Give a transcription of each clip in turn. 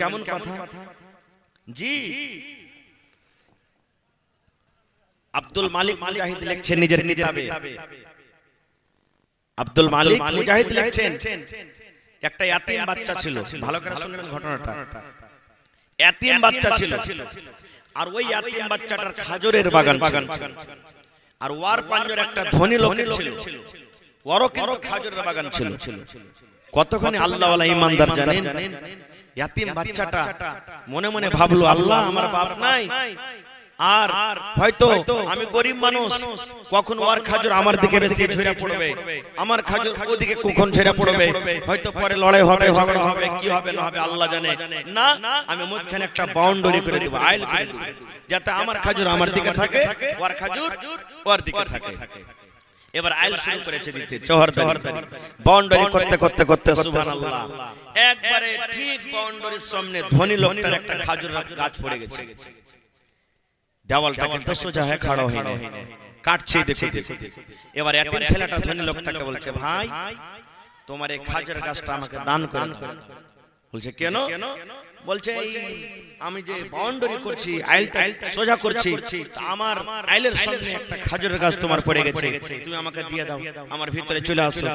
কেমন কথা জি। আব্দুল মালিক মুজাহিদ লিখছেন নিজের কিতাবে, আব্দুল মালিক মুজাহিদ লিখছেন একটা ইয়াতিম বাচ্চা ছিল, ভালো করে শুনবেন ঘটনাটা। ইয়াতিম বাচ্চা ছিল, আর ওই ইয়াতিম বাচ্চাটার খাজরের বাগান ছিল, আর ওয়ার পাঞ্জর একটা ধনী লোকের ছিল, ওরও কিন্তু খাজরের বাগান ছিল। কতখানি আল্লাহওয়ালা ইমানদার জানেন? ইয়াতিম বাচ্চাটা মনে মনে ভাবলো, আল্লাহ আমার বাপ নাই, আর হয়তো আমি গরিব মানুষ, কখন ওর খাজর আমার দিকে বেশি ঝরে পড়বে, আমার খাজর ওদিকে কখন ঝরে পড়বে, হয়তো পরে লড়াই হবে, ঝগড়া হবে, কি হবে না হবে আল্লাহ জানে। না, আমি মধ্যখানে একটা বাউন্ডারি করে দেব, আইল করে দেব, যাতে আমার খাজর আমার দিকে থাকে, ওর খাজর ওর দিকে থাকে। এবার আইল শুরু করেছে দিতে, চহরদারি বাউন্ডারি করতে করতে করতে সুবহানাল্লাহ, একবারে ঠিক বাউন্ডারির সামনে ধনী লোকটার একটা খাজুর গাছ পড়ে গেছে। দেওয়ালটা কিন্তু সোজা হয়ে খাড়া হয়নি, কাটছে দেখো দেখো। এবার এতিম ছেলেটা ধনী লোকটাকে বলছে, ভাই তোমার এই খাজুর গাছটা আমাকে দান করে দাও। বলছে কেন? বলছে আমি যে বাউন্ডারি করছি, আইলটা সোজা করছি, আমার আইলের সামনে একটা খাজুরের গাছ তোমার পড়ে গেছে, তুমি আমাকে দিয়ে দাও, আমার ভিতরে চলে আসো।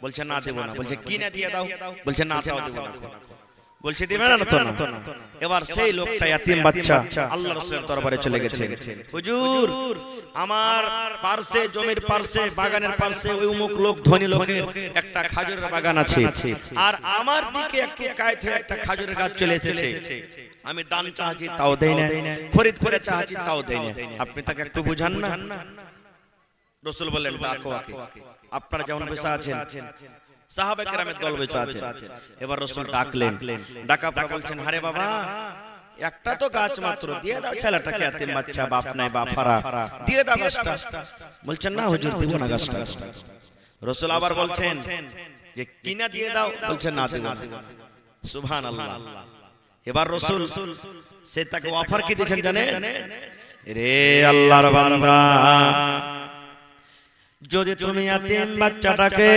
বলছে না দেব না। বলছে কি না দিয়ে দাও? বলছে না তাও দেব না। বলছে দিবে না তো না। এবার সেই লোকটা ইয়াতিম বাচ্চা আল্লাহর রাসূলের দরবারে চলে গেছে, হুজুর আমার পাশে জমির পাশে বাগানের পাশে ওই অমুক লোক ধনী লোকের একটা খাজুরের বাগান আছে, আর আমার দিকে একটু কায়তে একটা খাজুরের গাছ চলে এসেছে, আমি দান চাইছি তাও দেই না, খরিদ করে চাইছি তাও দেই না, আপনি তাকে একটু বুঝান না। রাসূল বললেন ডাকো আকে, আপনারা যেমন বসে আছেন সাহাবা কেরামের দল বসে আছে। এবার রাসূল ডাকলেন, ডাকা পর বলছেন, আরে বাবা একটা তো গাছ মাত্র, দিয়ে দাও ছেলেটাকে, ইয়াতিম বাচ্চা, বাপ নাই বাপ হারা, দিয়ে দাও গাছটা। বলছেন না হুজুর দিব না গাছটা। রাসূল আবার বলছেন যে কিনা দিয়ে দাও। বলছেন না দেব না। সুবহানাল্লাহ। এবার রাসূল সে তাকে অফার কি দিয়েছেন জানেন? রে আল্লাহর বান্দা, যদি তুমি ইয়াতিম বাচ্চাটাকে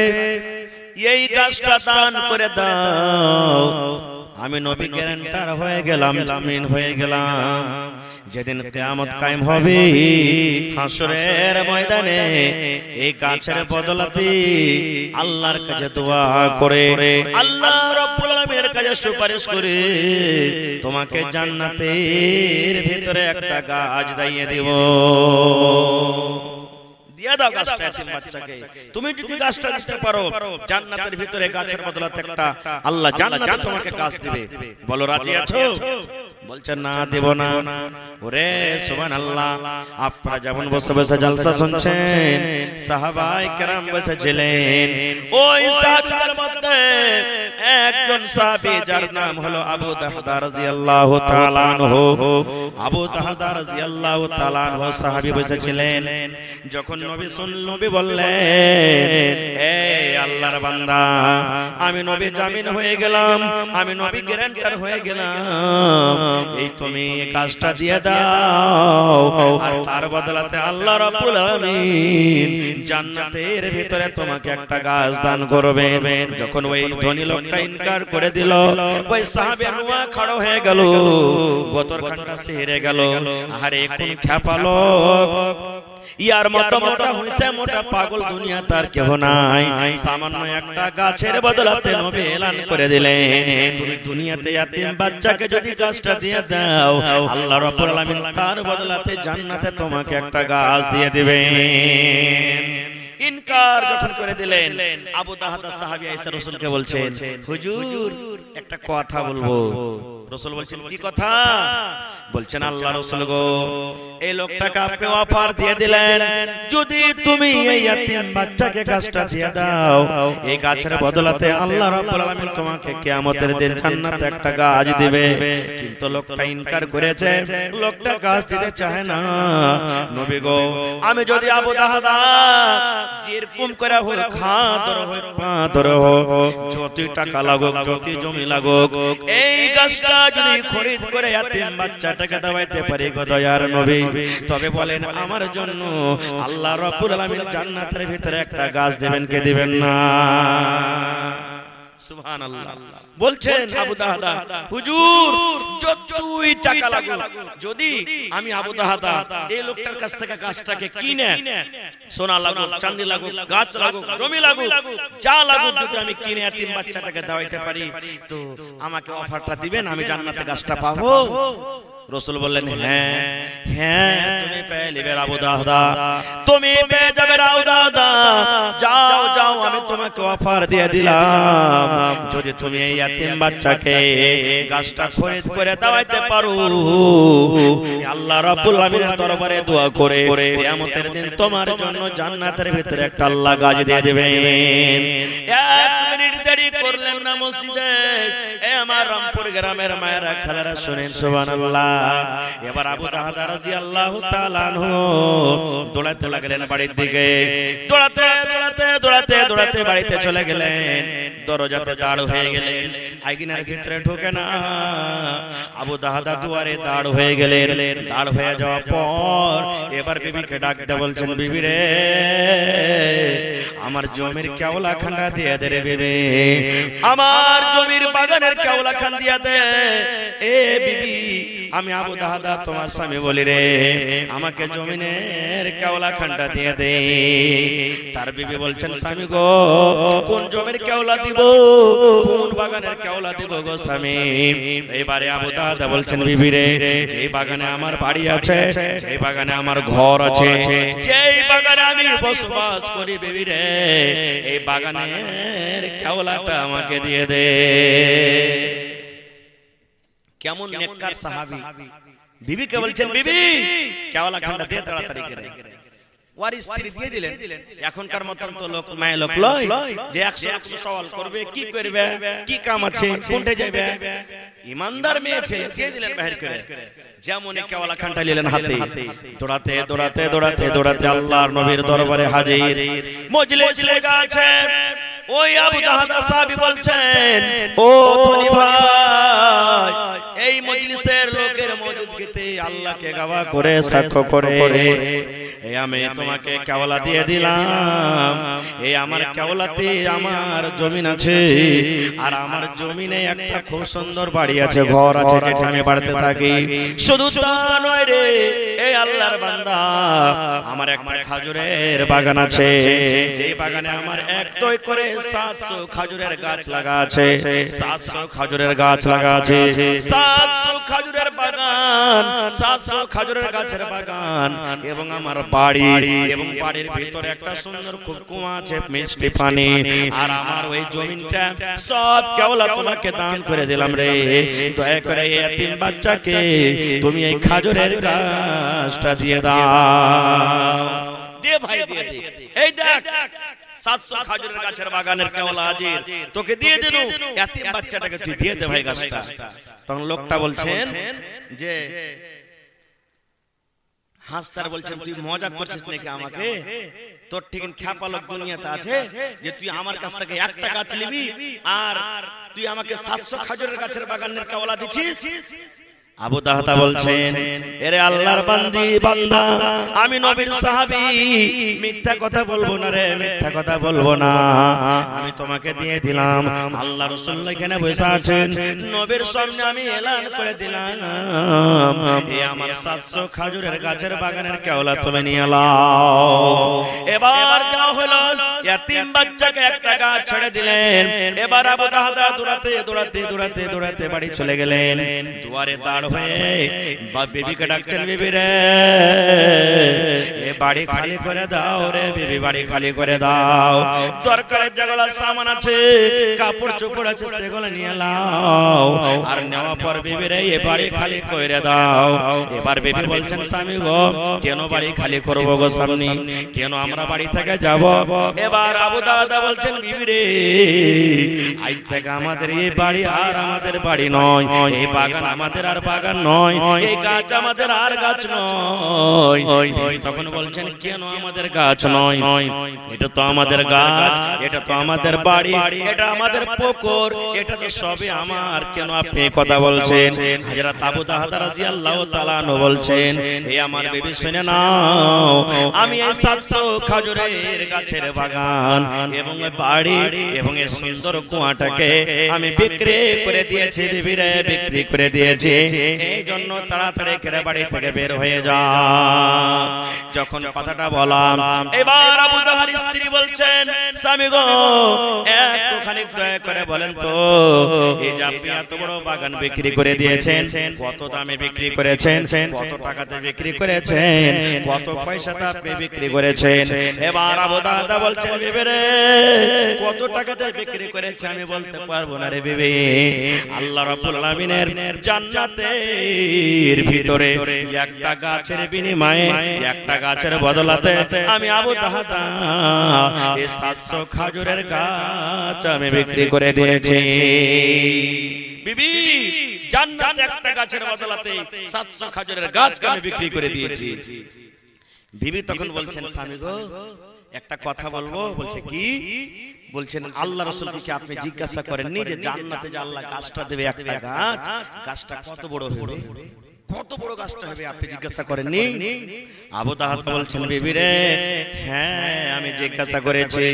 এই গাছটা দান করে দাও, আমি নবী গ্যারান্টার হয়ে গেলাম, জামিন হয়ে গেলাম, যেদিন কিয়ামত কায়েম হবে হাসরের ময়দানে এই গাছের বদলাতে আল্লাহর কাছে দোয়া করে, আল্লাহ রাব্বুল আলামিনের কাছে সুপারিশ করে তোমাকে জান্নাতের ভিতরে একটা গাছ দিয়ে দেব। দিয়ে দাও গাছটা ইয়াতিম বাচ্চাকে। তুমি যদি গাছটা দিতে পারো, জান্নাতের ভিতরে গাছের বদলাতে একটা আল্লাহ জান্নাতে তোমাকে গাছ দিবে। বলো রাজি আছো? বলছেন না দেব না। ওরে সুবহানাল্লাহ, আপনারা যেমন বসে বসে জালসা শুনছেন, সাহাবায়ে কেরাম বসেছিলেন। ওই সাহাবীদের মধ্যে একজন সাহাবী যার নাম হলো আবু দাহদা রাদিয়াল্লাহু তাআলা আনহু। আবু দাহদা রাদিয়াল্লাহু তাআলা আনহু সাহাবী বসেছিলেন। যখন নবী বললেন, এই আল্লাহর বান্দা, আমি নবী জামিন হয়ে গেলাম, আমি নবী গ্যারান্টার হয়ে গেলাম, এই তুমি কাজটা দিয়ে দাও, আর তার বদলাতে আল্লাহ রাব্বুল আলামিন জান্নাতের ভিতরে তোমাকে একটা গাছ দান করবেন। যখন ওই ধনী লোকটা ইনকার করে দিল, ওই সাহাবীর রুয়া খাড়া হয়ে গেল, গতর খানটা সেরে গেল। আরে কোন খেপালো, ইয়ার মতো মোটা হইছে, মোটা পাগল দুনিয়া তার কেহ নাই। সামান্য একটা গাছের বদলাতে নবী এলান করে দিলেন, তুমি দুনিয়াতে ইয়াতিম বাচ্চাকে যদি গাছটা দিয়ে দাও, আল্লাহ রাব্বুল আলামিন তার বদলাতে জান্নাতে তোমাকে একটা গাছ দিয়ে দিবেন। ইনকার যখন করে দিলেন, আবু দাহদা সাহাবী আয়েশা রাসূলকে বলছেন, হুজুর একটা কথা বলবো। রাসূল বলছেন কি কথা? বলছেন আল্লাহ রাসূল গো, এই লোকটাকে আপনি অফার দিয়ে দিলেন, যদি তুমি এই ইয়াতিম বাচ্চাকে গাছটা দিয়ে দাও, এই গাছের বদলাতে আল্লাহ রাব্বুল আলামিন তোমাকে কিয়ামতের দিন জান্নাতে একটা গাছ দিবে। কিন্তু লোকটা ইনকার করেছে, লোকটা গাছ দিতে চায় না। নবী গো, আমি যদি আবু দাহদা যেরকম করে হোক, খা ধরে হোক, পা ধরে হোক, যত টাকা লাগুক, যত জমি লাগুক, এই গাছটা যদি খরিদ করে ইয়াতিম বাচ্চাটাকে দাওয়াইতে পারি গো দয়ার নবী, তবে বলেন আমার জন্য আল্লাহ রাব্বুল আলামিন জান্নাতের ভিতরে একটা গাছ দিবেন কে দিবেন না? সুবহানাল্লাহ। বলছেন আবু দাহদা, হুজুর যতই টাকা লাগুক, যদি আমি আবু দাহদা এই লোকটার কাছ থেকে গাছটাকে কিনে, সোনা লাগুক, চাঁদি লাগুক, গাছ লাগুক, জমি লাগুক, যা লাগুক, যদি আমি কিনে এতিম বাচ্চাটাকে দেওয়াইতে পারি তো আমাকে অফারটা দিবেন, আমি জান্নাতে গাছটা পাবো? রাসূল বললেন, হ্যাঁ হ্যাঁ, তুমি পেয়ে নেবে আবু দাহদা, তুমি পেয়ে যাবে আবু দাহদা। যাও যাও, আমি তোমাকে অফার দিয়ে দিলাম, যদি তুমি এই এতিম বাচ্চাকে গাছটা খরিদ করে দেওয়াইতে পারো, আল্লাহ রাব্বুল আলামিনের দরবারে দোয়া করে কিয়ামতের দিন তোমার জন্য জান্নাতের ভিতরে একটা আল্লাহ গাছ দিয়ে দিবেন। এক মিনিট দেরি করলেন না মসজিদে। এ আমার রামপুর গ্রামের মায়েরা খালারা শুনেন, সুবহানাল্লাহ। এবার আবু দাহদা রাদিয়াল্লাহু তাআলা আনহু দৌড়াতে লাগলেন বাড়ির দিকে, দৌড়াতে দৌড়াতে দৌড়াতে দৌড়াতে বাড়িতে চলে গেলেন। দরজাতে দাঁড় হয়ে গেলেন, আইগিনার ভিতরে ঢোকে না। আবু দাহদা দুয়ারে দাঁড় হয়ে গেলেন। দাঁড় হয়ে যাওয়ার পর এবার বিবিকে ডাকতে বলছেন, বিবি রে, আমার জমির কেওলা খান্ডা দিয়ে দে রে বিবি, আমার জমির বাগানের কেওলা খান দিয়া দে। এ বিবি, আমি আবু দাহদা তোমার স্বামী বলি রে, আমাকে জমিনের কেওলা খানটা দিয়ে দে। তার বিবি বলছেন, স্বামী গো, কোন জমির কেওলা দিব, কোন বাগানের কেওলা দিব গো স্বামী? এবারে আবু দাহদা বলছেন, বিবি রে, যেই বাগানে আমার বাড়ি আছে, যেই বাগানে আমার ঘর আছে, যেই বাগানে আমি বসবাস করি, বিবি রে, এই বাগানের কেওলাটা আমাকে দিয়ে দে। কেমন নেককার সাহাবী। বিবিকে বলছেন, বিবি কেওলা খান্ডা দিয়ে তাড়াতাড়ি করে। ওর স্ত্রী দিয়ে দিলেন। এখনকার মতন তো লোক মায় লোক লয় যে 100 রকম সওয়াল করবে, কি করবে, কি কাম আছে, কোনটা যাবে। ইমানদার মেয়ে ছেলে দিয়ে দিলেন বাহির করে। যেমন কেওলা খান্ডা নিলেন হাতে, দৌড়াতে দৌড়াতে দৌড়াতে দৌড়াতে আল্লাহর নবীর দরবারে হাজির। মজলিস লেগে আছে। ওই আবু দাহদা সাহাবী বলছেন, ও ধনী ভাই, এই মজলিসের লোকের মওজুদগিতে আল্লাহকে গাওয়া করে সাক্ষ্য করে এই আমি তোমাকে কেওলা দিয়ে দিলাম। এই আমার কেওলাতে আমার জমিন আছে, আর আমার জমিনে একটা খুব সুন্দর বাড়ি আছে, ঘর আছে, যেটা আমি বাড়িতে থাকি। শুধু তা নয় রে, এই আল্লাহর বান্দা, আমার একটা খাজুরের বাগান আছে, যে বাগানে আমার এক দুই করে 700 খাজুরের গাছ লাগা আছে, 700 খাজুরের গাছ লাগা আছে, 700 খাজুরের বাগান, 700 খাজুরের গাছের বাগান, এবং আমার বাড়ি, এবং বাড়ির ভিতরে একটা সুন্দর খুব কুয়া আছে, মিষ্টি পানি। আর আমার ওই জমিনটা সব কেওলা তোমাকে দান করে দিলাম রে। দয়া করে এই এতিম বাচ্চাকে তুমি এই খাজুরের গাছটা দিয়ে দাও। দে ভাই, দিয়ে দে। এই দেখ 700 খাজুরের গাছের বাগানের কেওলা হাজির, তোকে দিয়ে দিল, এতিম বাচ্চাটাকে তুই দিয়ে দে ভাই গাছটা। তখন লোকটা বলছেন যে, হাসতার বলছেন, তুই মজা করছিস নাকি আমাকে? তোর ঠিক খ্যাপা লোক দুনিয়াতে আছে যে তুই আমার কাছ থেকে একটা গাছ নিবি আর তুই আমাকে 700 খাজুরের গাছের বাগানের কেওলা দিছিস? আবু দাহদা বলছেন, এরে আল্লাহর বান্দি বান্দা, আমি নবীর সাহাবী, মিথ্যা কথা বলবো না রে, মিথ্যা কথা বলবো না। আমি তোমাকে দিয়ে দিলাম, আল্লাহ রাসূল এখানে বসে আছেন, নবীর সামনে আমি এলান করে দিলাম, এই আমার 700 খাজুরের গাছের বাগানের কেওলা তুমি নিয়ে নাও। এবার যা হলো, এতিম বাচ্চাকে একটা গাছ ছেড়ে দিলেন। এবার আবু দাহদা দৌড়াতে দৌড়াতে দৌড়াতে দৌড়াতে বাড়ি চলে গেলেন। দুয়ারে দাঁড় হয়ে বিবিকে ডাকছেন, বিবি রে, এ বাড়ি খালি করে দাও রে বিবি, বাড়ি খালি করে দাও। দরকারের যেগুলো সামান আছে, কাপড় চোপড় আছে, সেগুলো নিয়ে নাও। আর নেওয়ার পর বিবি রে, এ বাড়ি খালি করে দাও। এবার বিবি বলছেন, স্বামী গো, কেন বাড়ি খালি করবো গো স্বামী, কেন আমরা বাড়ি থেকে যাব? এবার আবু দাহদা বলছেন, বিবি রে, আজ থেকে আমাদের এই বাড়ি আর আমাদের বাড়ি নয়, এই বাগান আমাদের আর বাগান নয়, এই গাছ আমাদের আর গাছ নয়। তখন বলছেন কেন আমাদের গাছ নয়? এটা তো আমাদের গাছ, এটা তো আমাদের বাড়ি, এটা আমাদের পুকুর, এটা তো সবই আমার, কেন আপনি কথা বলছেন? হযরত আবু দাহদা রাদিয়াল্লাহু তাআলা আনহু বলছেন, হে আমার বিবি শুনে নাও, আমি এই 700 খেজুরের গাছের বাগান এবং বাড়ি এবং এই সুন্দর কুয়াটাকে আমি বিক্রি করে দিয়েছি, বিবিরে বিক্রি করে দিয়েছি, এই জন্য তাড়াতাড়ি করে বাড়ি থেকে বের হয়ে যা। যখন কথাটা বললাম, এবার আবু দাহদার স্ত্রী বলছেন, স্বামী গো একটুখানি দয়া করে বলেন তো, এই যে আপনি এত বড় বাগান বিক্রি করে দিয়েছেন, কত দামে বিক্রি করেছেন, কত টাকাতে বিক্রি করেছেন, কত পয়সাতে আপনি বিক্রি করেছেন? এবার আবু দাহদা বলছেন, বিবি রে কত টাকাতে বিক্রি করেছে আমি বলতে পারবো না রে বিবি, আল্লাহ রাব্বুল আলামিনের জান্নাতের ভিতরে একটা গাছের বিনিময়ে, একটা গাছের বদলাতে আমি আবু দাহদা এই 700 খেজুরের গাছ আমি বিক্রি করে দিয়েছি। বিবি জান্নাতে একটা গাছের বদলাতে 700 খেজুরের গাছ আমি বিক্রি করে দিয়েছি। বিবি তখন বলছেন, স্বামী গো একটা কথা বলবো। বলছে কি? বলছেন আল্লাহ রাসূলকে কি আপনি জিজ্ঞাসা করেননি যে জান্নাতে যে আল্লাহ গাছটা দেবে একটা গাছ, গাছটা কত বড় হবে, কত বড় গাছটা হবে আপনি জিজ্ঞাসা করেননি? আবু দাহদা বলছেন, বিবি রে হ্যাঁ আমি জিজ্ঞাসা করেছি।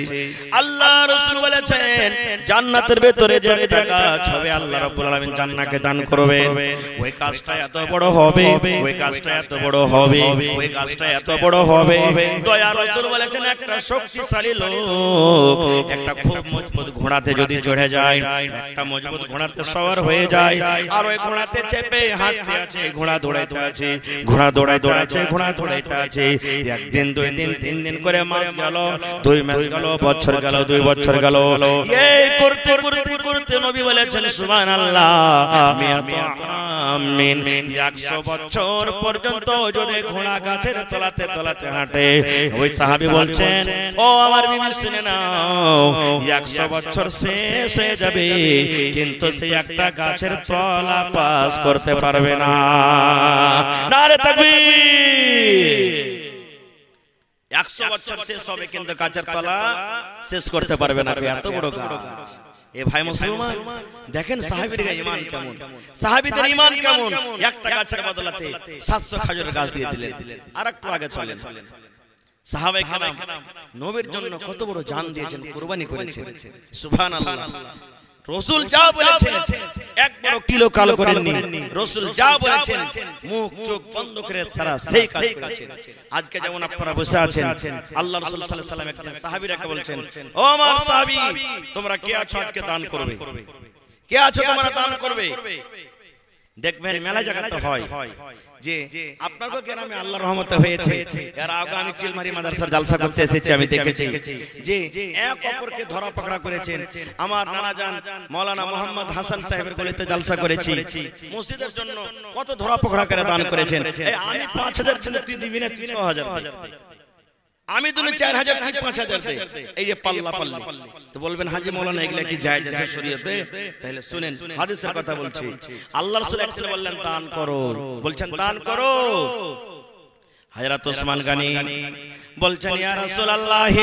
আল্লাহ রাসূল বলেছেন জান্নাতের ভেতরে যে একটা গাছ হবে আল্লাহ রাব্বুল আলামিন জান্নাতকে দান করবেন, ওই গাছটা এত বড় হবে, ওই গাছটা এত বড় হবে, ওই গাছটা এত বড় হবে। দয়া রাসূল বলেছেন একটা শক্তিশালী লোক একটা খুব মজবুত ঘোড়াতে যদি চড়ে যায়, একটা মজবুত ঘোড়াতে সওয়ার হয়ে যায়, আর ওই ঘোড়াতে চেপে হাঁটতে আছে, ঘোড়া দৌড়াইতে আছে, ঘোড়া দৌড়াইতে আছে, ঘোড়া দৌড়াইতে আছে। একদিন, 2 দিন, 3 দিন করে মাস গেল, 2 মাস গেল, বছর গেল, 2 বছর গেল। এই করতে করতে করতে নবী বলেছেন সুবহানাল্লাহ, আমিন 100 বছর পর্যন্ত যদি ঘোড়া গাছের তলাতে তলাতে হাঁটে। ওই সাহাবী বলছেন, ও আমার বিবি শুনে নাও, 100 বছর শেষ হয়ে যাবে কিন্তু সেই একটা গাছের তলা পাস করতে পারবে না। নারে তাকবীর। 100 বছর শেষ হবে কিন্তু গাছের তলা শেষ করতে পারবে না, এত বড় গাছ। এ ভাই মুসলমান দেখেন সাহাবীদের ঈমান কেমন, সাহাবীদের ঈমান কেমন। একটা গাছের বদলাতে 700 খেজুরের গাছ দিয়ে দিলেন। আরেকটু আগে চলেন, সাহাবায়ে কেরাম নবীর জন্য কত বড় জান দিয়েছেন, কুরবানি করেছেন। সুবহানাল্লাহ। রাসূল যা বলেছেন একবার কিলো কাল করেননি, রাসূল যা বলেছেন মুখ চোখ বন্ধ করে সারা সেই কাজ করেছেন। আজকে যেমন আপনারা বসে আছেন, আল্লাহ রাসূল সাল্লাল্লাহু আলাইহি ওয়াসাল্লাম একদিন সাহাবীরাকে বলছেন, ও আমার সাহাবী তোমরা কে আছো আজকে দান করবে, কে আছো তোমরা দান করবে। দেখবেন মেলা জায়গাতে হয় যে আপনাদের গ্রামে আল্লাহর রহমতে হয়েছে, এর আগে আমি চিলমারি মাদ্রাসার জালসা করতে এসেছি, আমি দেখেছি যে এক অপরকে ধরা পকড়া করেছেন। আমার নানা জান মাওলানা মোহাম্মদ হাসান সাহেবের গলিতে জালসা করেছি, মসজিদের জন্য কত ধরা পকড়া করে দান করেছেন। এই আমি 5000 জন্য তুই দিবি না, 6000 আমি তুমি 4000 কি 5000 দে, এই যে পাল্লা পাল্লি। তো বলবেন হাজী মাওলানা এগুলা কি জায়েজ আছে শরীয়তে? তাহলে শুনেন হাদিসের কথা বলছি। আল্লাহর রাসূল একদিন বললেন দান করো, বলছেন দান করো। হযরত ওসমান গনি বলছেন ইয়া রাসূলুল্লাহ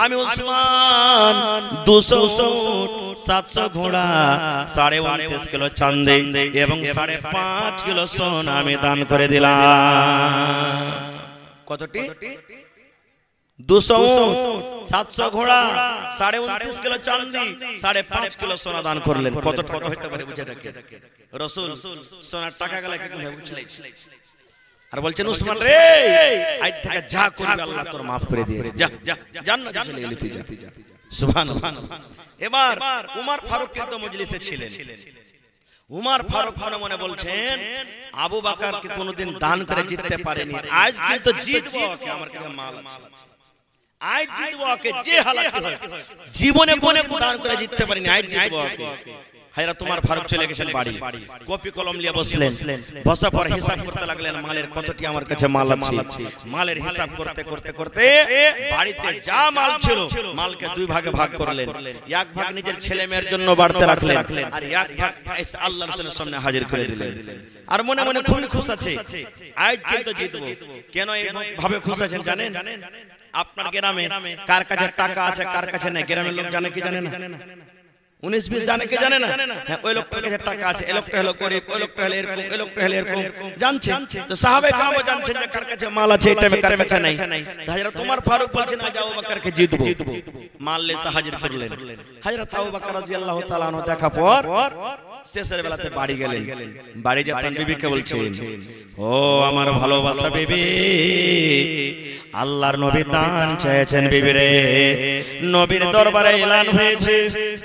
আমি ওসমান 200 উট 700 ঘোড়া 29.5 কিলো চাঁদে এবং 5.5 কিলো সোনা আমি দান করে দিলাম। কতটি? 200 উট 700 ঘোড়া 29.5 কিলো চাঁদি 5.5 কিলো সোনা দান করলেন। কত টাকা হতে পারে বুঝে দেখেন। রাসূল সোনার টাকা গলা কি করে বুঝলেন? আর বলছেন উসমান রে আজ থেকে যা করবি আল্লাহ তোর maaf করে দিয়েছে, যা জান্নাতে চলে গেলি তুই, যা। সুবহানাল্লাহ। এবার উমর ফারুক কিন্তু মজলিসে ছিলেন। উমর ফারুক মনে মনে বলছেন আবু বকরকে কোনদিন দান করে জিততে পারেনি, আজ কিন্তু জিতবো, ওকে আমার কাছে মাল আছে, আজ জিতবো ওকে যে হালাতে হয়। জীবনে কোনদিন দান করে জিততে পারেনি, আজ জিতবো ওকে। হায়রা তোমার ফারুক চলে গেছেন বাড়ি, কপি কলম নিয়ে বসলেন, বসার পর হিসাব করতে লাগলেন মালের কতটি আমার কাছে মাল আছে। মালের হিসাব করতে করতে করতে বাড়িতে যা মাল ছিল মালকে দুই ভাগে ভাগ করলেন, এক ভাগ নিজের ছেলে মেয়ের জন্য বাড়তে রাখলেন, আর এক ভাগ আল্লাহর রাসূলের সামনে হাজির করে দিলেন। আর মনে মনে খুবই খুশি আছে, আজ কিন্তু জিতবো। কেন এই ভাবে খুশি আছেন জানেন? আপনার গ্রামে কার কাছে টাকা আছে কার কাছে নেই, গ্রামের লোক জানে কি জানে না? 19-20 জানে কি জানে না? হ্যাঁ, ওই লোকটার কাছে টাকা আছে, এই লোকটা হলো গরিব, ওই লোকটা হলো এরকম, এই লোকটা হলো এরকম, জানছে তো সাহাবায়ে কেরাম জানছেন যে কার কাছে মাল আছে, এই টাইমে কার কাছে নাই। হযরত ওমর ফারুক বলছেন আজ আবু বকরকে জিতবো, মাল লেসা হাজির করলেন। হযরত আবু বকর রাদিয়াল্লাহু তাআলা আনহু দেখা পর শেষের বেলাতে বাড়ি গেলেন। বাড়ি যেতেন বিবিকে বলছেন, ও আমার ভালোবাসা বিবি, আল্লাহর নবী দান চেয়েছেন বিবি রে, নবীর দরবারে এলান হয়েছে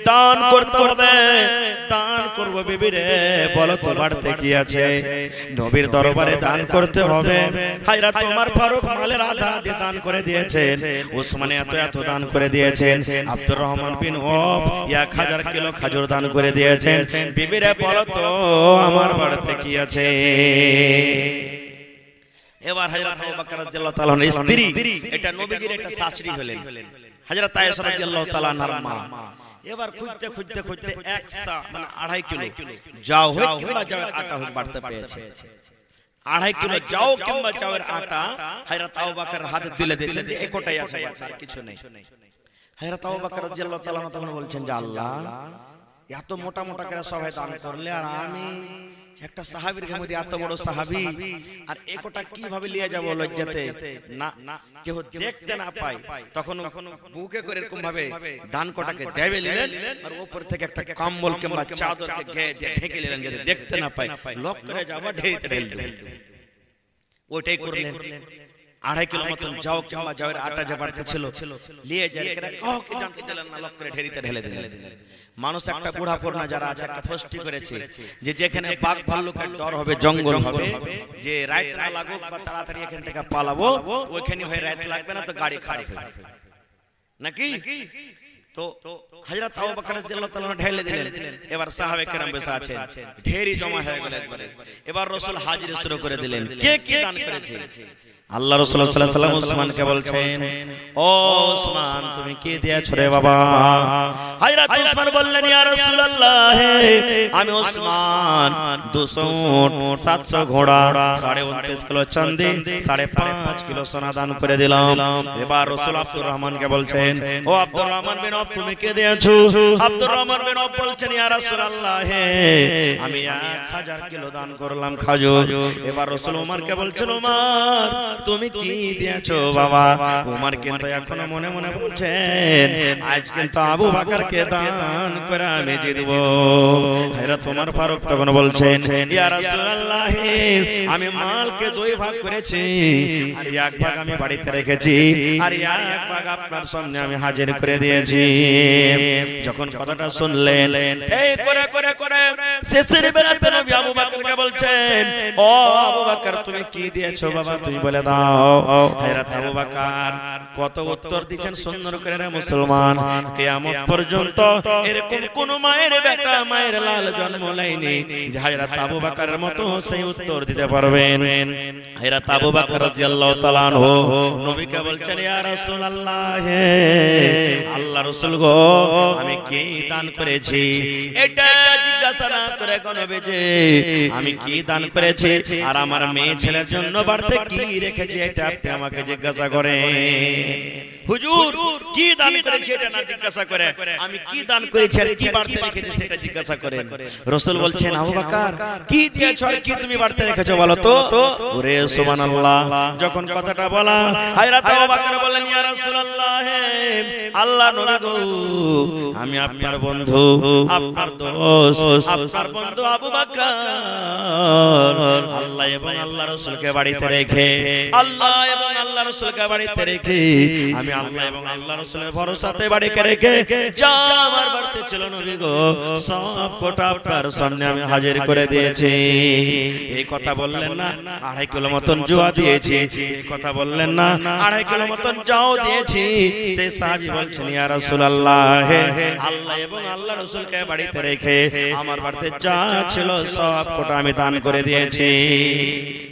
দান করতে হবে, দান করব বিবি রে, বলো তো বাড়তে কি আছে? নবীর দরবারে দান করতে হবে। হযরত ওমর ফারুক মালের আধা দিয়ে দান করে দিয়েছেন, ওসমান এত এত দান করে দিয়েছেন, আব্দুর রহমান বিন ওফ 1000 কিলো খেজুর দান করে দিয়েছেন। বিবি রে বলো তো আমার বাড়তে কি আছে? এবার হযরত আবু বকর রাদিয়াল্লাহু তাআলা এর স্ত্রী, এটা নবীজির একটা শাশুড়ি হলেন, হযরত আয়েশা রাদিয়াল্লাহু তাআলা আনহার মা। এবার খুঁজতে খুঁজতে খুঁজতে 2.5 কিলো যাও হোক কিংবা চাউয়ের আটা হোক বাড়তে পেয়েছে। 2.5 কিলো যাও কিংবা চাউয়ের আটা হযরত আবু বকর হাতে দিলে দিলেন যে একটাই আছে, আর কিছু নেই। হযরত আবু বকর রাদিয়াল্লাহু তাআলা তখন বলছেন যে আল্লাহ, এত মোটা মোটা করে সবাই দান করলে, আর আমি একটা সাহাবীর মধ্যে এত বড় সাহাবী, আর একটা কিভাবে নিয়ে যাব লজ্জাতে, না কেউ দেখতে না পায়, তখন বুকে করে এরকম ভাবে দান কটাকে দেবে নিলেন, আর উপর থেকে একটা কম্বল কিংবা চাদরকে গায়ে দিয়ে ঢেকে নিলেন যাতে দেখতে না পায়, লক করে যাবা ঢেইতে ঢেল দিলেন। ওইটাই করলেন। 2.5 কিলো মতন যাও কিংবা যাওয়ের আটা যে বাড়তে ছিল নিয়ে যায়, কাউকে জানতে দিলেন না, লক করে ঢেরিতে ঢেলে দিলেন। মানুষ একটা বুড়া পুরনা যারা আছে একটা ফষ্টি করেছে যে যেখানে বাঘ ভাল্লুকের ডর হবে, জঙ্গল হবে, যে রাত না লাগুক বা তাড়াতাড়ি এখান থেকে পালাবো, ওইখানে হয়ে রাত লাগবে না তো গাড়ি খারাপ হবে নাকি। তো হযরত আবু বকর রাদিয়াল্লাহু তাআলা ঢেলে দিলেন। এবার সাহাবে কেরাম বসে আছেন, ঢেরি জমা হয়ে গেল একবারে। এবার রাসূল হাজির শুরু করে দিলেন, কে কি দান করেছে। আল্লাহ রাসূল সাল্লাল্লাহু আলাইহি ওয়াসাল্লাম ওসমানকে বলছেন, ও ওসমান তুমি কি দিয়েছো রে বাবা? হযরত ওসমান বললেন, ইয়া রাসূলুল্লাহ, আমি ওসমান 200 উট, 700 ঘোড়া, 29.5 কিলো চাঁদি, 5.5 কিলো সোনা দান করে দিলাম। এবার রাসূল আব্দুর রহমানকে বলছেন, ও আব্দুর রহমান বিন আওফ তুমি কি দিয়েছো? আব্দুর রহমান বিন আওফ বলছেন, ইয়া রাসূলুল্লাহ, আমি 1000 কিলো দান করলাম খেজুর। এবার রাসূল ওমরকে বলছেন, ওমর তুমি কি দিয়েছো বাবা? ওমর কিন্তু এখনো মনে মনে বলছেন, আজ কিন্তু আবু বকরকে দান করে আমি জিতবো। হযরত ওমর ফারুক তখন বলছেন, ইয়া রাসূলুল্লাহ, আমি মালকে 2 ভাগ করেছি, আর 1 ভাগ আমি বাড়িতে রেখেছি, আর 1 ভাগ আপনার সামনে আমি হাজির করে দিয়েছি। যখন কথাটা শুনলেন, এই করে করে করে শেষের বেলাতে নবী আবু বকরকে বলছেন, ও আবু বকর তুমি কি দিয়েছো বাবা, তুমি বলে দাও। হযরত আবু বকর কত উত্তর দিচ্ছেন সুন্দর করে রে মুসলমান, কিয়ামত পর্যন্ত এরকম কোন মায়ের বেটা মায়ের লাল জন্ম লাইনি যে হযরত আবু বকরের মতো সেই উত্তর দিতে পারবেন। হযরত আবু বকর রাদিয়াল্লাহু তাআলা আনহু নবীকে বলছেন, ইয়া রাসূলুল্লাহ, আল্লাহ রাসূল গো, আমি কি দান করেছি এটা জিজ্ঞাসা না করে কোন বেজে আমি কি দান করেছি আর আমার মেয়ে ছেলের জন্য বাড়তে কি রেখেছি এটা আপনি আমাকে জিজ্ঞাসা করেন। হুজুর কি দান করেছি এটা না জিজ্ঞাসা করে আমি কি দান করেছি আর কি বাড়তে রেখেছি সেটা জিজ্ঞাসা করেন। রাসূল বলছেন, আবু বকর কি দিয়েছো আর কি তুমি বাড়তে রেখেছো বলো তো। ওরে সুবহানাল্লাহ, যখন কথাটা বলা হযরত আবু বকর বলেন, ইয়া রাসূলুল্লাহ, আল্লাহ নবী গো, আমি আপনার বন্ধু, আপনার দোস্ত, আপনার বন্ধু আবু বকর আল্লাহ এবং আল্লাহ রাসূলকে বাড়িতে রেখে আল্লাহ এবং আল্লাহ আল্লাহ রাসূলকে বাড়িতে রেখে আমি আল্লাহ এবং আল্লাহ রাসূলের ভরসাতে বাড়িতে রেখে যা আমার বাড়িতে ছিল নবী গো সব কোটা আপনার সামনে আমি হাজির করে দিয়েছি। এই কথা বললেন না 2.5 কিলো মতন জুয়া দিয়েছি, এই কথা বললেন না 2.5 কিলো মতন যাও দিয়েছি। সেই সাহাবী বলছেন ইয়া রাসূলুল্লাহ আল্লাহ এবং আল্লাহ রাসূলকে বাড়িতে রেখে আমার বাড়িতে যা ছিল সব কোটা আমি দান করে দিয়েছি।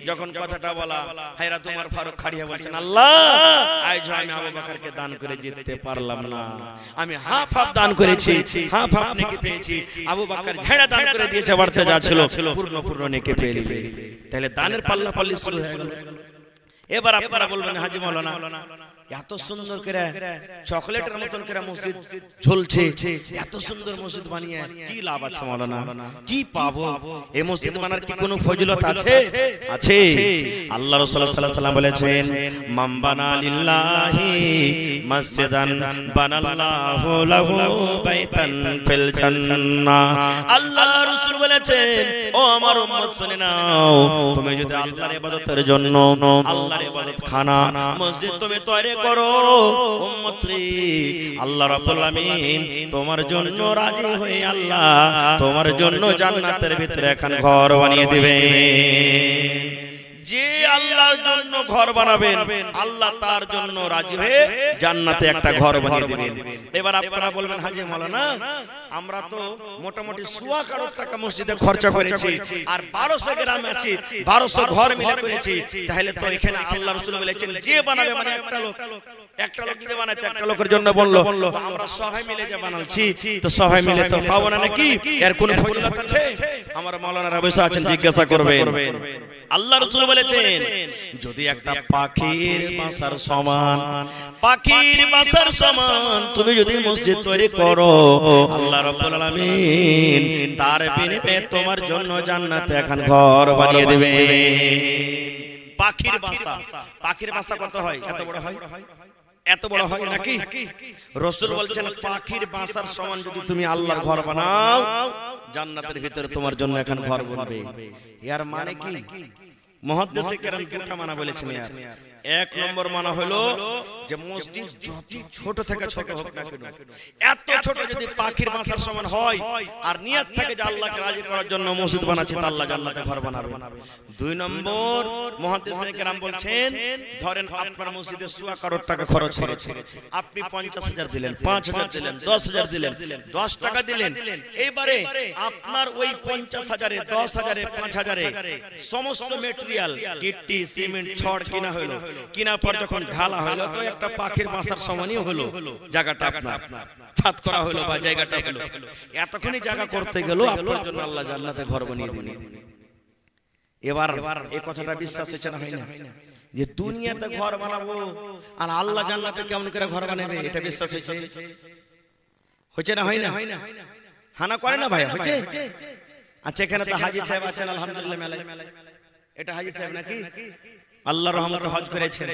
যখন কথাটা বলা হায়রা তোমার ফারুক খাড়িয়া বলছেন আল্লাহ আজ আমি আবু বকরকে দান করে জিততে পারলাম না, আমি হাফ হাফ দান করেছি, হাফ হাফ নেকি পেয়েছি, আবু বকর ঝেড়ে দান করে দিয়েছে, বাড়তে যা ছিল পূর্ণ নেকি পেয়ে নিবে। তাহলে দানের পাল্লা পাল্লি শুরু হয়ে গেল। এবার আপনারা বলবেন হাজী মাওলানা এত সুন্দর করে চকলেটের মতন করে মসজিদ ঝুলছে, এত সুন্দর মসজিদ বানিয়ে কি লাভ আছে মাওলানা, কি পাবো? এই মসজিদ বানার কি কোনো ফজিলত আছে? আছে। আল্লাহ রাসূল সাল্লাল্লাহু আলাইহি ওয়াসাল্লাম বলেছেন মান বানা লিল্লাহি মসজিদান বানাল্লাহু লাহু বাইতান ফিল জান্নাহ। আল্লাহ রাসূল বলেছেন ও আমার উম্মত শুনে নাও, তুমি যদি আল্লাহর ইবাদতের জন্য আল্লাহর ইবাদত খানা মসজিদ তুমি তৈরি করো উম্মত রে, আল্লাহ রাব্বুল আমিন তোমার জন্য রাজি হয়ে আল্লাহ তোমার জন্য জান্নাতের ভিতরে এখন ঘর বানিয়ে দিবেন। যে আল্লাহর জন্য ঘর বানাবেন আল্লাহ তার জন্য রাজি হয়ে জান্নাতে একটা ঘর বানিয়ে দিবেন। এবার আপনারা বলবেন হাজী মাওলানা আমরা তো মোটামুটি 1.25 কারোর টাকা মসজিদে খরচা করেছি আর 1200 গ্রামে আছি, 1200 ঘর মিলে করেছি, তাহলে তো এখানে আল্লাহ রাসূল বলেছেন যে বানাবে মানে একটা লোক যদি বানাইতে একটা লোকের জন্য বললো, তো আমরা সবাই মিলে যে বানাচ্ছি তো সবাই মিলে তো পাবো না নাকি? এর কোনো ফজিলত আছে? আমার মাওলানারা বসে আছেন জিজ্ঞাসা করবেন। আল্লাহ রাসূল বলেছেন যদি একটা পাখির বাসার সমান তুমি যদি মসজিদ তৈরি করো আল্লাহ রাব্বুল আলামিন তার বিনিময়ে তোমার জন্য জান্নাতে এখন ঘর বানিয়ে দিবেন। পাখির বাসা কত হয়? এত বড় হয় নাকি? রাসূল বলছেন পাখির বাসার সমান যদি তুমি আল্লাহর ঘর বানাও জান্নাতের ভিতরে তোমার জন্য এখন ঘর বনবে। এর মানে কি? মুহাদ্দিসে কেরাম দুটো মানা বলেছেন। এক নম্বর মানা হলো যে মসজিদ যত ছোট থেকে ছোট হোক না কেন, এত ছোট যদি পাখির বাসার সমান হয় আর নিয়ত থাকে যে আল্লাহকে রাজি করার জন্য মসজিদ বানাচ্ছে তা আল্লাহ জান্নাতে ঘর বানাবে। 2 নম্বর মুহাদ্দিসে কেরাম বলছেন ধরেন আপনার মসজিদে 1.25 কারোর টাকা খরচ হয়েছে, আপনি 50,000 দিলেন, 5,000 দিলেন, 10,000 দিলেন, 10 টাকা দিলেন, এইবারে আপনার ওই 50,000 এ 10,000 এ 5,000 এ সমস্ত মেটেরিয়াল গিট্টি সিমেন্ট ছড় কিনা হলো, কিনার পর যখন ঢালা হলো তো একটা পাখির বাসার সমানই হলো জায়গাটা, আপনার ছাদ করা হলো বা জায়গাটা হলো, এতক্ষণই জায়গা করতে গেল আপনার জন্য আল্লাহ জান্নাতে ঘর বানিয়ে দিবেন। এবার এই কথাটা বিশ্বাস হচ্ছে না, হয় না? যে দুনিয়াতে ঘর বানাবো আর আল্লাহ জান্নাতে কেমন করে ঘর বানাবে, এটা বিশ্বাস হচ্ছে না, হয় না? হানা করে না ভাই? হচ্ছে? আচ্ছা এখানে তো হাজী সাহেব আছেন আলহামদুলিল্লাহ মেলায়, এটা হাজী সাহেব নাকি? আল্লাহর রহমতে হজ করেছেন।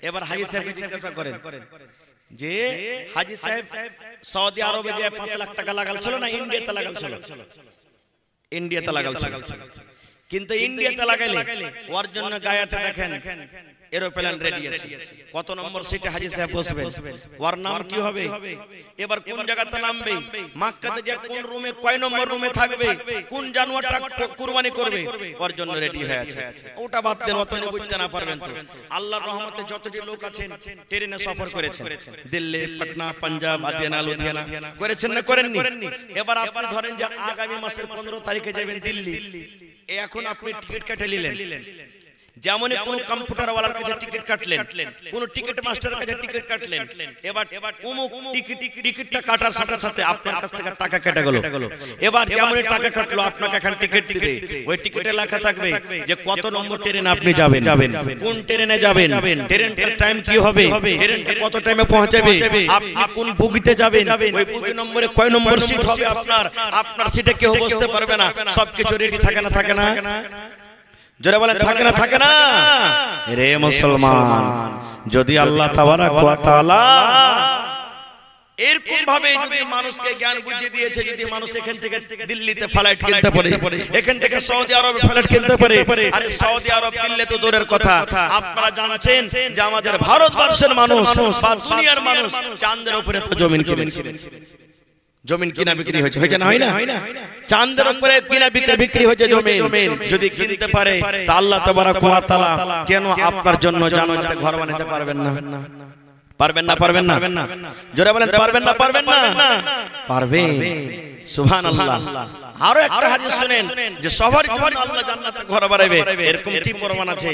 এবার হাজী সাহেবকে জিজ্ঞাসা করেন যে হাজী সাহেব সৌদি আরবে যে 5 লাখ টাকা লাগালছিল না ইন্ডিয়াতে লাগালছিল? ইন্ডিয়াতে লাগালছিল, কিন্তু ইন্ডিয়াতে লাগাইলে ওর জন্য গায়াতে দেখেন এরোপ্লেন রেডি আছে, কত নম্বর সিটে হাজী সাহেব বসবেন, ওর নাম কি হবে, এবার কোন জায়গাতে নামবে, মক্কাতে যে কোন রুমে কয় নম্বর রুমে থাকবে, কোন জানোয়ারটা কুরবানি করবে, ওর জন্য রেডি হয়ে আছে। ওটা বাদ দেন, অতনি বুঝতে না পারবেন তো। আল্লাহর রহমতে যতটি লোক আছেন ট্রেনে সফর করেছেন, দিল্লি, পাটনা, পাঞ্জাব, আদিয়ানা, লুধিয়ানা করেছেন না করেননি? এবার আপনি ধরেন যে আগামী মাসের 15 তারিখে যাবেন দিল্লি, এখন আপনি টিকিট কেটে নিলেন, যেমন কোন কম্পিউটার ওয়ালার কাছে টিকিট কাটলেন, কোন টিকিট মাস্টারের কাছে টিকিট কাটলেন, এবার অমুক টিকিটটা কাটার সাথে সাথে আপনার কাছ থেকে টাকা কেটে গেল। এবার যেমন টাকা কাটলো আপনাকে এখন টিকিট দিবে, ওই টিকিটে লেখা থাকবে যে কত নম্বর ট্রেনে আপনি যাবেন, কোন ট্রেনে যাবেন, ট্রেনটার টাইম কি হবে, ট্রেনটা কত টাইমে পৌঁছাবে, আপনি কোন বগিতে যাবেন, ওই বগি নম্বরে কয় নম্বর সিট হবে আপনার সিটে কেউ বসতে পারবে না, সবকিছু রেডি থাকে না? জোরে বলেন থাকে না? রে মুসলমান, যদি আল্লাহ তাবারাক ওয়া তাআলা এরকম ভাবে যদি মানুষকে জ্ঞান বুদ্ধি দিয়েছে, যদি মানুষ এখান থেকে দিল্লিতে ফ্লাইট কিনতে পারে, এখান থেকে সৌদি আরবে ফ্লাইট কিনতে পারে, আরে সৌদি আরব দিল্লি তো দূরের কথা, আপনারা জানছেন যে আমাদের ভারতবর্ষের মানুষ বা দুনিয়ার মানুষ চাঁদের উপরে তো জমিন কিনেছে, জমিন কিনা বিক্রি হয়েছে, হয়েছে না হয় না? চাঁদের উপরে কিনা বিক্রি হয়েছে জমিন। যদি কিনতে পারে তা আল্লাহ তাবারাক ওয়া তাআলা কেন আপনার জন্য জান্নাতে ঘর বানাতে পারবেন না? পারবেন না? পারবেন না? জোরে বলেন পারবেন না? পারবেন না? পারবেন। সুবহানাল্লাহ। আরো একটা হাদিস শুনেন যে সবার জন্য আল্লাহ জান্নাতে ঘর বানাবে, এরকম কি প্রমাণ আছে?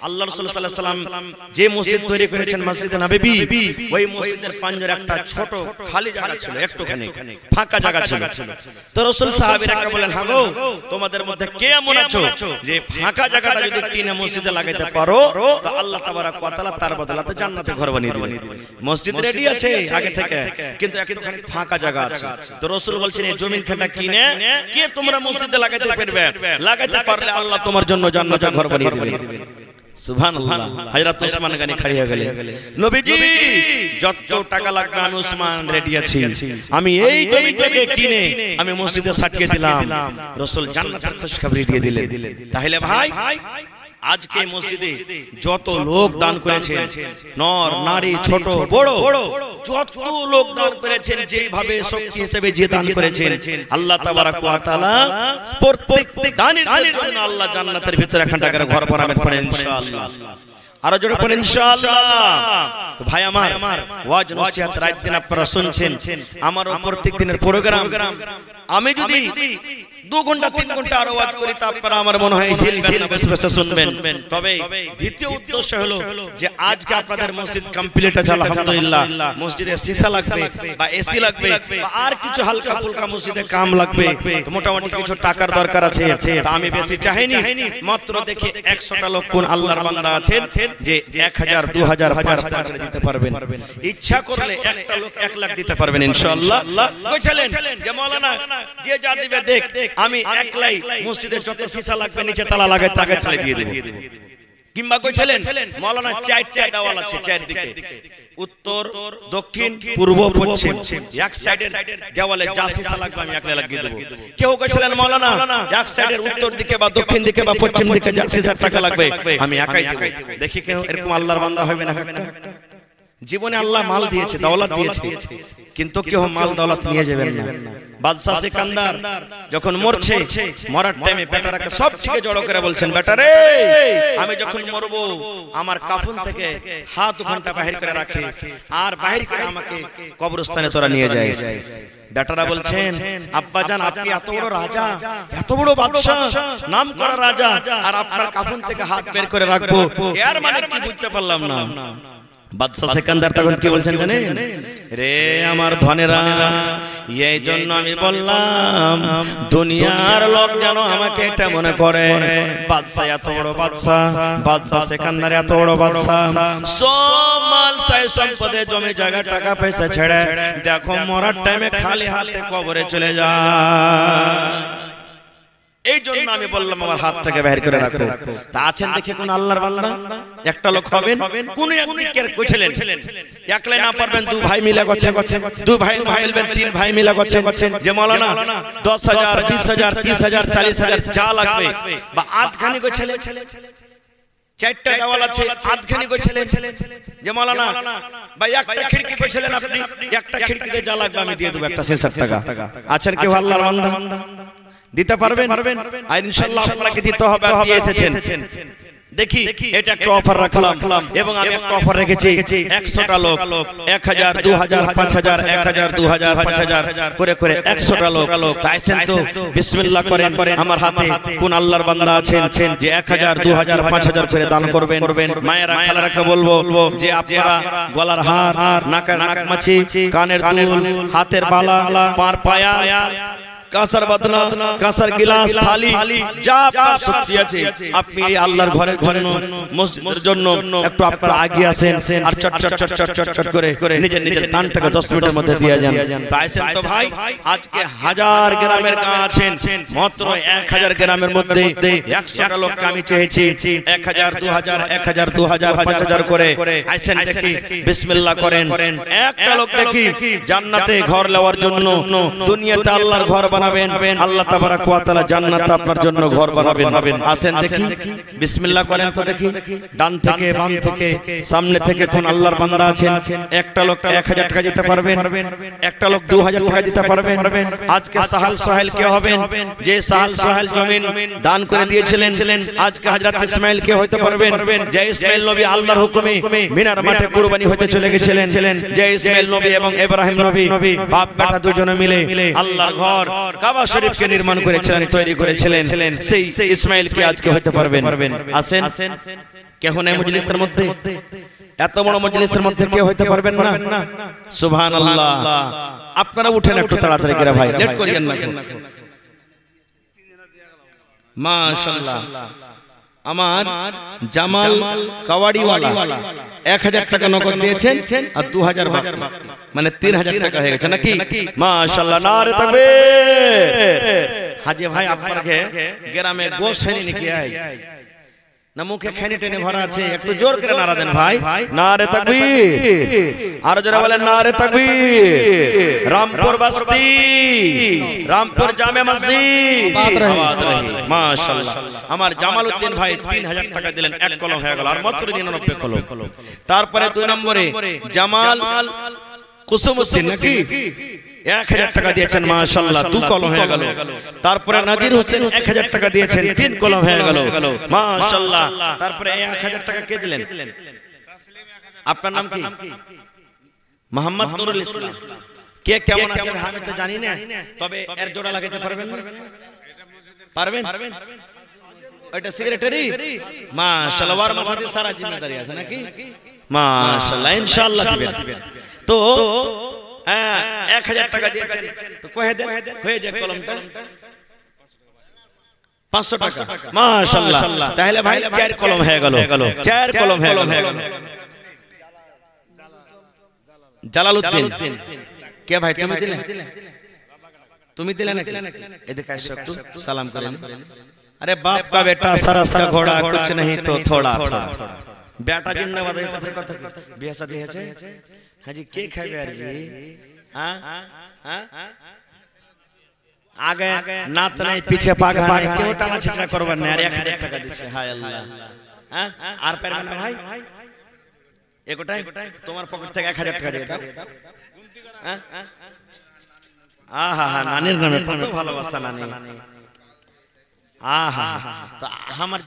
আল্লাহ রাসূল সাল্লাল্লাহু আলাইহি সাল্লাম যে মসজিদ তৈরি করেছেন মসজিদে নববী, ওই মসজিদের পাঞ্জরে একটা ছোট খালি জায়গা ছিল, একটুখানি ফাঁকা জায়গা ছিল। তো রাসূল সাহাবীরা বলেন, হ্যাঁ গো, তোমাদের মধ্যে কে এমন আছো যে ফাঁকা জায়গাটা যদি টিনে মসজিদে লাগাইতে পারো তো আল্লাহ তাবারাক ওয়া তাআলা তার বদলাতে জান্নাতে ঘর বানিয়ে দিবেন। মসজিদ রেডি আছে আগে থেকে, কিন্তু একটুখানি ফাঁকা জায়গা আছে। তো রাসূল বলছেন এই জমিন খানটা কিনে কে তোমরা মসজিদে লাগাইতে পারবে, লাগাইতে পারলে আল্লাহ তোমার জন্য জান্নাতে ঘর বানিয়ে দিবেন। সুবহানাল্লাহ। হযরত ওসমান গনি খাড়ি হয়ে গেলেন, নবীজি যত টাকা লাগবে আমি ওসমান রেডি আছি, আমি এই জমিটাকে কিনে আমি মসজিদে সাটিয়ে দিলাম। রাসূল জান্নাতের খুশখবরি দিয়ে দিলেন। তাহলে ভাই আজকে মসজিদে যত লোক দান করেছেন, নর নারী ছোট বড় যত লোক দান করেছেন, যেভাবে শক্তি হিসেবে যে দান করেছেন, আল্লাহ তাবারাক ওয়া তাআলা প্রত্যেক দানের জন্য আল্লাহ জান্নাতের ভিতরে একটা করে ঘর বানাবেন পড়ে ইনশাআল্লাহ। আর জোরে পড়েন ইনশাআল্লাহ। তো ভাই আমার ওয়াজ নসিহত রাত দিন আপনারা শুনছেন, আমার প্রত্যেক দিনের প্রোগ্রাম আমি যদি 2 ঘন্টা 3 ঘন্টা আরো ওয়াজ করি তা আপনারা আমার মনে হয় হিলবেন না, বসে বসে শুনবেন। তবে দ্বিতীয় উদ্দেশ্য হলো যে আজকে আপনাদের মসজিদ কমপ্লিট আছে আলহামদুলিল্লাহ, মসজিদে সিসা লাগবে বা এসি লাগবে বা আর কিছু হালকা ফুলকা মসজিদে কাম লাগবে, তো মোটামুটি কিছু টাকার দরকার আছে। তা আমি বেশি চাইনি, মাত্র দেখে 100টা লোক কোন আল্লাহর বান্দা আছেন যে 1000 2000 5000 করে দিতে পারবেন, ইচ্ছা করলে একটা লোক 1 লাখ দিতে পারবেন ইনশাআল্লাহ। কইছিলেন যে মাওলানা যে যা দিবে দেখ, আমি একলাই মসজিদে যত সিসা লাগবে নিচে তালা লাগাই তাকে তালে দিয়ে দেব। কিংবা কইছিলেন মাওলানা 4টা দেওয়াল আছে চারদিকে, উত্তর দক্ষিণ পূর্ব পশ্চিম, এক সাইডের দেওয়ালে যা সিসা লাগবে আমি একলাই লাগিয়ে দেব। কেউ কইছিলেন মাওলানা এক সাইডের উত্তর দিকে বা দক্ষিণ দিকে বা পশ্চিম দিকে যা সিসার টাকা লাগবে আমি একাই দেব। দেখি কেউ এরকম আল্লাহর বান্দা হবে না? একটা জীবনে আল্লাহ মাল দিয়েছে, দৌলত দিয়েছে, কিন্তু কেউ মাল দৌলত নিয়ে যাবেন না। বাদশা সিকান্দার যখন মরছে, মরার টাইমে বেটারাকে সব থেকে জড়ো করে বলছেন, বেটারে আমি যখন মরবো আমার কাফন থেকে হাত ঘন্টা বাহির করে রাখিস আর বাহির করে আমাকে কবরস্থানে তোরা নিয়ে যাইস। বেটারা বলছেন, আব্বাজান আপনি এত বড় রাজা, এত বড় বাদশা, নাম করা রাজা, আর আপনার কাফন থেকে হাত বের করে রাখবো, এর মানে কি বুঝতে পারলাম না। বাদশা সিকান্দার তখন কি বলছেন জানেন? রে আমার ধনেরা, এই জন্য আমি বললাম দুনিয়ার লোক যেন আমাকে এটা মনে করে বাদশা এত বড় বাদশা, বাদশা সিকান্দার এত বড় বাদশা, সব মাল সাই সম্পদে জমি জায়গা টাকা পয়সা ছেড়ে দেখো মরার টাইমে খালি হাতে কবরে চলে যায়। এই জন্য আমি বললাম আমার হাতটাকে বের করে রাখো। তা আছেন দেখে কোন আল্লাহর বান্দা একটা লোক হবেন, কোন একদিকে কইছিলেন একলাই না পারবেন, 2 ভাই মিলে করছেন, 2 ভাই না মিলবেন 3 ভাই মিলে করছেন, যে মাওলানা 10000 20000 30000 40000 যা লাগবে, বা আধখানি কইছিলেন 4টা দেওয়াল আছে আধখানি কইছিলেন, যে মাওলানা ভাই একটা খিড়কি কইছিলেন, আপনি একটা খিড়কিতে যা লাগবে আমি দিয়ে দেব 160 টাকা। আছেন কেউ আল্লাহর বান্দা দিতে পারবেন? আর ইনশাআল্লাহ আপনাকে দিতে হবে, আর দিয়ে এসেছেন। দেখি এটা একটা অফার রাখলাম, এবং আমি একটা অফার রেখেছি 100টা লোক 1000 2000 5000 1000 2000 5000 করে করে 100টা লোক তাইছেন। তো বিসমিল্লাহ করেন, আমার হাতে কোন আল্লাহর বান্দা আছেন যে 1000 2000 5000 করে দান করবেন। মায়েরা খালারাকে বলবো যে আপনারা গলার হার, নাকের নাকমাছি, কানের দুল, হাতের বালা, পার পায়া, কাঁসার বাদনা, কাঁসার গিলাস, থালি, যা আপনার শক্তি আছে আপনি এই আল্লাহর ঘরের জন্য, মসজিদের জন্য একটু আপনারা আগে আসেন আর চট চট চট চট চট চট করে নিজের নিজের দানটাকে 10 মিনিটের মধ্যে দিয়ে যান। তাইছেন তো ভাই, আজকে 1000 গ্রামের কাজ আছেন, মাত্র 1000 গ্রামের মধ্যে 100টা লোককে আমি চেয়েছি 1000 2000 1000 2000 5000 করে আইছেন দেখি বিসমিল্লাহ করেন। একটা লোক দেখি জান্নাতে ঘর নেওয়ার জন্য, দুনিয়াতে আল্লাহর ঘর বানাবেন, আল্লাহ তাবারাক ওয়া তাআলা জান্নাতে আপনার জন্য ঘর বানাবেন। আসেন দেখি বিসমিল্লাহ করেন তো দেখি। ডান থেকে বাম থেকে সামনে থেকে কোন আল্লাহর বান্দা আছেন? একটা লোক 1000 টাকা দিতে পারবেন, একটা লোক 2000 টাকা দিতে পারবেন। আজকে সাহাল সোহেল কে হবেন? যে সাহাল সোহেল জমিন দান করে দিয়েছিলেন, আজকে হযরত ইসমাইল কে হতে পারবেন? যে ইসমাইল নবী আল্লাহর হুকুমে মিনার মাঠে কুরবানি হতে চলে গেছিলেন, যে ইসমাইল নবী এবং ইব্রাহিম নবী বাপ বেটা দুজনে মিলে আল্লাহর ঘর কাবা শরীফকে নির্মাণ করেছিলেন, তৈরি করেছিলেন, সেই ইসমাইল কে আজকে হতে পারবেন? আসেন। কেউ নেই মজলিসের মধ্যে? এত বড় মজলিসের মধ্যে কেউ হইতে পারবেন না? সুবহানাল্লাহ। আপনারা উঠেন একটু তাড়াতাড়ি করে ভাই, লেট করিয়েন না। মাশাআল্লাহ। আমার জামাল কাওয়াড়িওয়ালা 1000 টাকা নগদ দিয়েছেন আর 2000 বাকি, মানে 3000 টাকা হয়ে গেছে নাকি? মাশাআল্লাহ, নারে তাকবীর। হাজি ভাই আপনাকে গ্রামে গোশ হয়নি নাকি? না মুখে খেনি টেনে ভরা আছে? একটু জোর করে নারা দেন ভাই। নারে তাকবীর। আর জোরে বলেন নারে তাকবীর। রামপুর বস্তি, রামপুর জামে মসজিদ, আবাদ রহি। মাশাআল্লাহ। আমার জামালউদ্দিন ভাই 3000 টাকা দিলেন, এক কলম হয়ে গেল, আর মাত্র 99 কলম। তারপরে 2 নম্বরে জামাল কুসুমউদ্দিন নাকি 1000 টাকা দিয়েছেন, মাশাআল্লাহ, 2 কলম হয়ে গেল। তারপরে নাজির হোসেন 1000 টাকা দিয়েছেন, 3 কলম হয়ে গেল, মাশাআল্লাহ। তারপরে 1000 টাকা কে দিলেন? আপনার নাম কি? মোহাম্মদ নুরুল ইসলাম। কে কেমন আছে আমি তো জানি না, তবে এর জোড়া লাগাতে পারবেন না? পারবেন? ওইটা সেক্রেটারি, মাশাআল্লাহ, ওর মাথাতে সারা জিম্মেদারি আছে নাকি? মাশাআল্লাহ, ইনশাআল্লাহ দিবেন। তো 1000 টাকা দিয়েছেন, তো কহে দেন হয়ে যায় কলমটা 500 টাকা। মাশাআল্লাহ, তাহলে ভাই 4 কলম হয়ে গেল, 4 কলম হয়ে গেল। জালালউদ্দিন কে ভাই? তুমি দিলে? তুমি দিলে নাকি? এদিকে আসো একটু সালাম করে নি। अरे बाप का बेटा सरस का घोड़ा कुछ नहीं तो थोड़ा थोड़ा बेटा जिंदाबाद है तो फिर कथा बियाह शादी है छे? हां जी के खाबे यार जी? हां हां आगे नात नहीं पीछे पागा नहीं, केउ टाना छिटरा करबा ना यार। 1000 টাকা দিছে, হায় আল্লাহ। हां আর পারবে না ভাই? এগোটাই তোমার পকেট থেকে 1000 টাকা দিয়ে দাও। हां আহা নানির নামে কত ভালোবাসা নানি। আহা, তো আমার